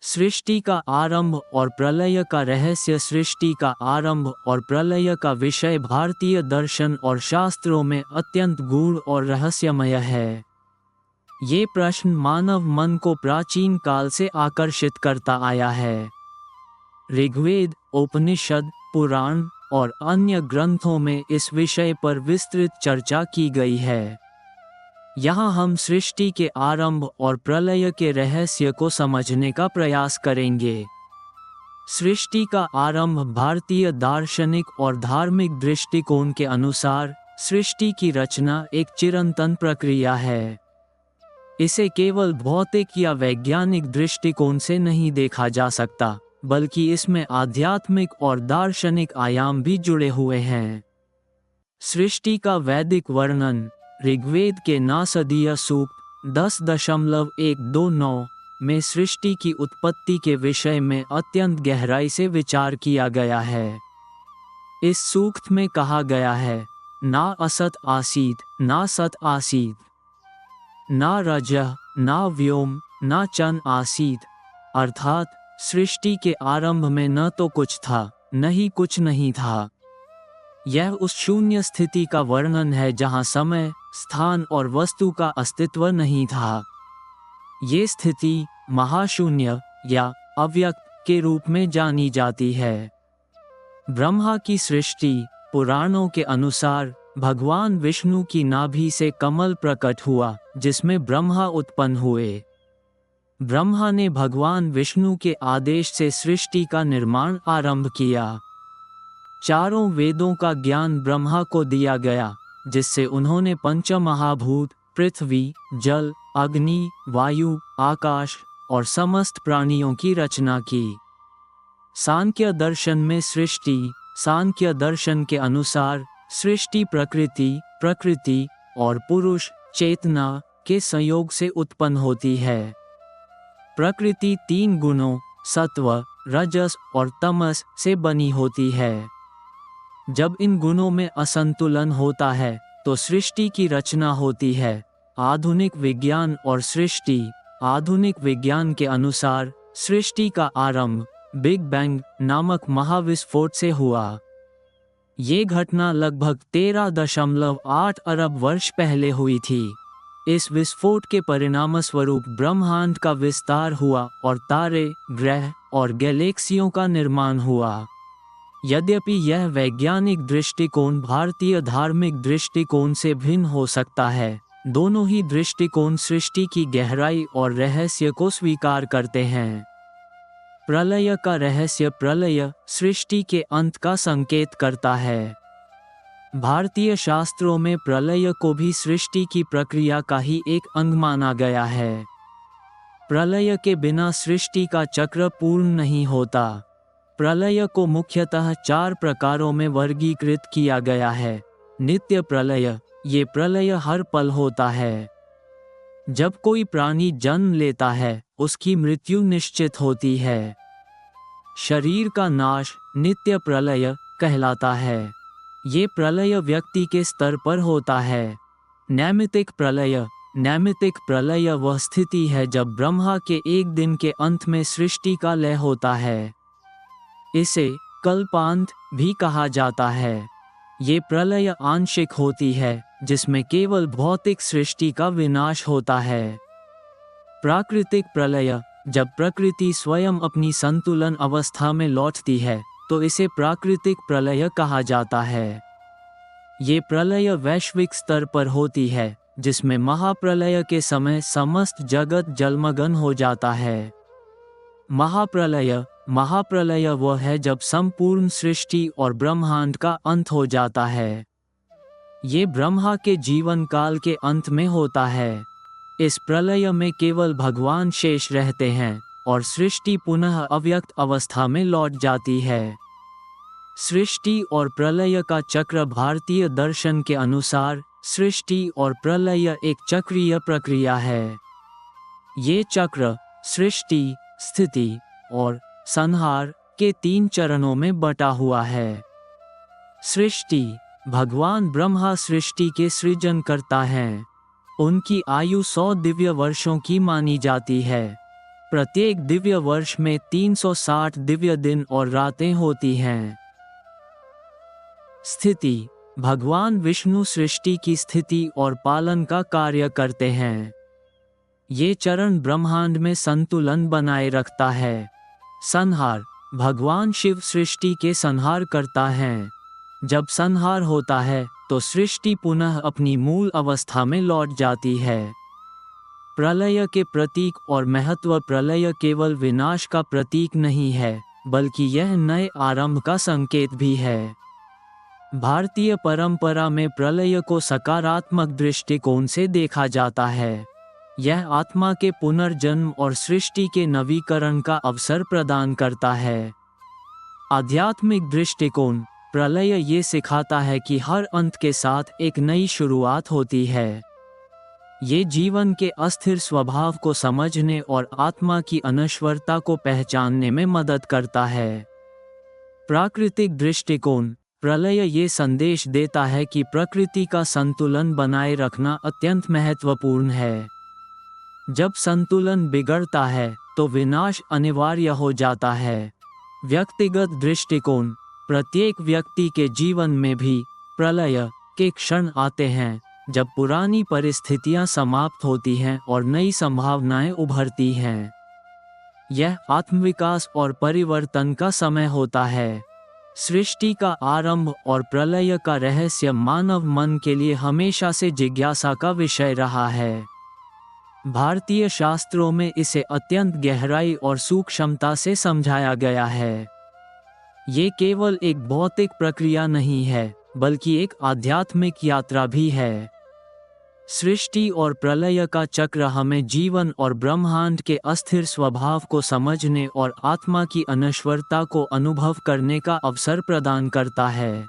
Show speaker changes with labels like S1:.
S1: सृष्टि का आरंभ और प्रलय का रहस्य। सृष्टि का आरंभ और प्रलय का विषय भारतीय दर्शन और शास्त्रों में अत्यंत गूढ़ और रहस्यमय है। ये प्रश्न मानव मन को प्राचीन काल से आकर्षित करता आया है। ऋग्वेद, उपनिषद, पुराण और अन्य ग्रंथों में इस विषय पर विस्तृत चर्चा की गई है। यहाँ हम सृष्टि के आरंभ और प्रलय के रहस्य को समझने का प्रयास करेंगे। सृष्टि का आरंभ भारतीय दार्शनिक और धार्मिक दृष्टिकोण के अनुसार सृष्टि की रचना एक चिरंतन प्रक्रिया है। इसे केवल भौतिक या वैज्ञानिक दृष्टिकोण से नहीं देखा जा सकता, बल्कि इसमें आध्यात्मिक और दार्शनिक आयाम भी जुड़े हुए हैं। सृष्टि का वैदिक वर्णन ऋग्वेद के नासदीय सूक्त 10.129 में सृष्टि की उत्पत्ति के विषय में अत्यंत गहराई से विचार किया गया है। इस सूक्त में कहा गया है, ना असत आसीत, ना सत आसीत, ना रजः, ना व्योम, ना चन आसीत, अर्थात सृष्टि के आरंभ में न तो कुछ था, न ही कुछ नहीं था। यह उस शून्य स्थिति का वर्णन है जहाँ समय, स्थान और वस्तु का अस्तित्व नहीं था। ये स्थिति महाशून्य या अव्यक्त के रूप में जानी जाती है। ब्रह्मा की सृष्टि पुराणों के अनुसार भगवान विष्णु की नाभि से कमल प्रकट हुआ, जिसमें ब्रह्मा उत्पन्न हुए। ब्रह्मा ने भगवान विष्णु के आदेश से सृष्टि का निर्माण आरंभ किया। चारों वेदों का ज्ञान ब्रह्मा को दिया गया, जिससे उन्होंने पंचमहाभूत पृथ्वी, जल, अग्नि, वायु, आकाश और समस्त प्राणियों की रचना की। सांख्य दर्शन में सृष्टि सांख्य दर्शन के अनुसार सृष्टि प्रकृति और पुरुष चेतना के संयोग से उत्पन्न होती है। प्रकृति 3 गुणों सत्व, रजस और तमस से बनी होती है। जब इन गुणों में असंतुलन होता है तो सृष्टि की रचना होती है। आधुनिक विज्ञान और सृष्टि आधुनिक विज्ञान के अनुसार सृष्टि का आरंभ बिग बैंग नामक महाविस्फोट से हुआ। ये घटना लगभग 13.8 अरब वर्ष पहले हुई थी। इस विस्फोट के परिणामस्वरूप ब्रह्मांड का विस्तार हुआ और तारे, ग्रह और गैलेक्सियों का निर्माण हुआ। यद्यपि यह वैज्ञानिक दृष्टिकोण भारतीय धार्मिक दृष्टिकोण से भिन्न हो सकता है, दोनों ही दृष्टिकोण सृष्टि की गहराई और रहस्य को स्वीकार करते हैं। प्रलय का रहस्य प्रलय सृष्टि के अंत का संकेत करता है। भारतीय शास्त्रों में प्रलय को भी सृष्टि की प्रक्रिया का ही एक अंग माना गया है। प्रलय के बिना सृष्टि का चक्र पूर्ण नहीं होता। प्रलय को मुख्यतः 4 प्रकारों में वर्गीकृत किया गया है। नित्य प्रलय, ये प्रलय हर पल होता है। जब कोई प्राणी जन्म लेता है, उसकी मृत्यु निश्चित होती है। शरीर का नाश नित्य प्रलय कहलाता है। ये प्रलय व्यक्ति के स्तर पर होता है। नैमित्तिक प्रलय वह स्थिति है जब ब्रह्मा के एक दिन के अंत में सृष्टि का लय होता है। इसे कल्पांत भी कहा जाता है। ये प्रलय आंशिक होती है, जिसमें केवल भौतिक सृष्टि का विनाश होता है। प्राकृतिक प्रलय, जब प्रकृति स्वयं अपनी संतुलन अवस्था में लौटती है, तो इसे प्राकृतिक प्रलय कहा जाता है। ये प्रलय वैश्विक स्तर पर होती है, जिसमें महाप्रलय के समय समस्त जगत जलमग्न हो जाता है। महाप्रलय वह है जब संपूर्ण सृष्टि और ब्रह्मांड का अंत हो जाता है। ये ब्रह्मा के जीवन काल के अंत में होता है। इस प्रलय में केवल भगवान शेष रहते हैं और सृष्टि पुनः अव्यक्त अवस्था में लौट जाती है। सृष्टि और प्रलय का चक्र भारतीय दर्शन के अनुसार सृष्टि और प्रलय एक चक्रीय प्रक्रिया है। ये चक्र सृष्टि, स्थिति और संहार के 3 चरणों में बटा हुआ है। सृष्टि, भगवान ब्रह्मा सृष्टि के सृजन करता है। उनकी आयु 100 दिव्य वर्षों की मानी जाती है। प्रत्येक दिव्य वर्ष में 360 दिव्य दिन और रातें होती हैं। स्थिति: भगवान विष्णु सृष्टि की स्थिति और पालन का कार्य करते हैं। ये चरण ब्रह्मांड में संतुलन बनाए रखता है। संहार: भगवान शिव सृष्टि के संहार करता है। जब संहार होता है तो सृष्टि पुनः अपनी मूल अवस्था में लौट जाती है। प्रलय के प्रतीक और महत्व: प्रलय केवल विनाश का प्रतीक नहीं है, बल्कि यह नए आरंभ का संकेत भी है। भारतीय परंपरा में प्रलय को सकारात्मक दृष्टिकोण से देखा जाता है। यह आत्मा के पुनर्जन्म और सृष्टि के नवीकरण का अवसर प्रदान करता है। आध्यात्मिक दृष्टिकोण: प्रलय ये सिखाता है कि हर अंत के साथ एक नई शुरुआत होती है। ये जीवन के अस्थिर स्वभाव को समझने और आत्मा की अनश्वरता को पहचानने में मदद करता है। प्राकृतिक दृष्टिकोण: प्रलय ये संदेश देता है कि प्रकृति का संतुलन बनाए रखना अत्यंत महत्वपूर्ण है। जब संतुलन बिगड़ता है तो विनाश अनिवार्य हो जाता है। व्यक्तिगत दृष्टिकोण: प्रत्येक व्यक्ति के जीवन में भी प्रलय के क्षण आते हैं, जब पुरानी परिस्थितियां समाप्त होती हैं और नई संभावनाएं उभरती हैं। यह आत्मविकास और परिवर्तन का समय होता है। सृष्टि का आरंभ और प्रलय का रहस्य मानव मन के लिए हमेशा से जिज्ञासा का विषय रहा है। भारतीय शास्त्रों में इसे अत्यंत गहराई और सूक्ष्मता से समझाया गया है। ये केवल एक भौतिक प्रक्रिया नहीं है, बल्कि एक आध्यात्मिक यात्रा भी है। सृष्टि और प्रलय का चक्र हमें जीवन और ब्रह्मांड के अस्थिर स्वभाव को समझने और आत्मा की अनश्वरता को अनुभव करने का अवसर प्रदान करता है।